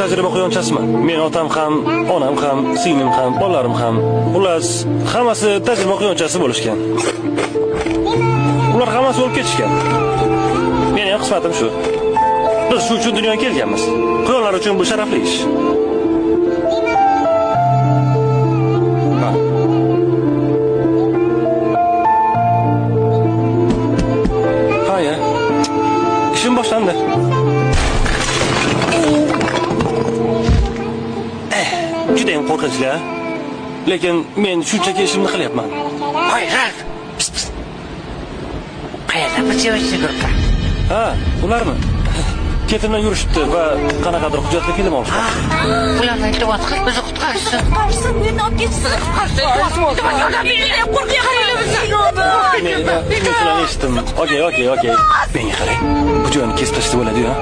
tajriba quyonchasiman. Men otam ham, onam ham, singlim ham, bolalarim ham, xullas, hammasi tajriba quyonchasi bo'lishgan. Ular hammasi o'lib ketishgan. Meni ham qismatim shu. Biz shu uchun dunyoga kelganmiz. Quyonlar uchun bu sharafli ish. Haya. İşim boshlandi. Juda ham qo'rqinchli. Lekin men shunchaki ishimni qilyapman. Hoy, Ralf. Qayerda bichib yuribdi? Ha, ularmi? Ketimdan yurishibdi va qanaqadir hujjatli film olishdi. Ularni iltimos qil, bizni qutqarsin. Qutqarsin, meni olib ketsin. Men sizlarni eshitdim. Okey. Menga qarang. Bu joyni kesib tashlab bo'ladi-yu, ha?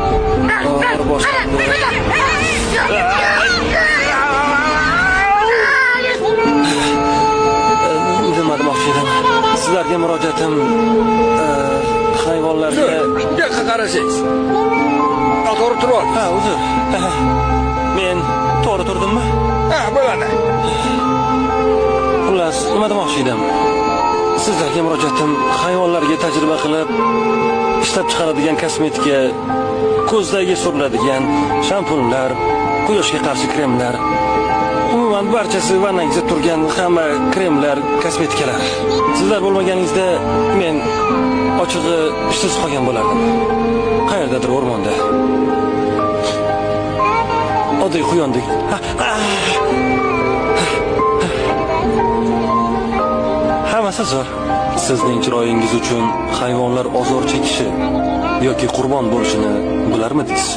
Nima demoqchi edim? Sizlarga murojaatim hayvonlarga yoqqa qarasangiz. To'g'ri turib. Ha, uzr. Men to'g'ri turdimmi? Ha, bo'ladi. Xullas, nima demoqchi edim? Sizlarga murojaatim hayvonlarga tajriba qilib ishlab chiqaradigan kosmetika, ko'zlarga suriladigan shampunlar, quyoshga qarshi kremlar, umuman barchasi vannangizda turgan hamma kremlar, kosmetikalar. Sizlar bo'lmaganingizda men ochig'i ishsiz qolgan bo'lardim. Qayerdadir o'rmonda. Oddiy quyondek. Hammasi zo'r. Sizning chiroyingiz uchun hayvonlar ozor chekishi yoki qurbon bo'lishini bilarmidingiz?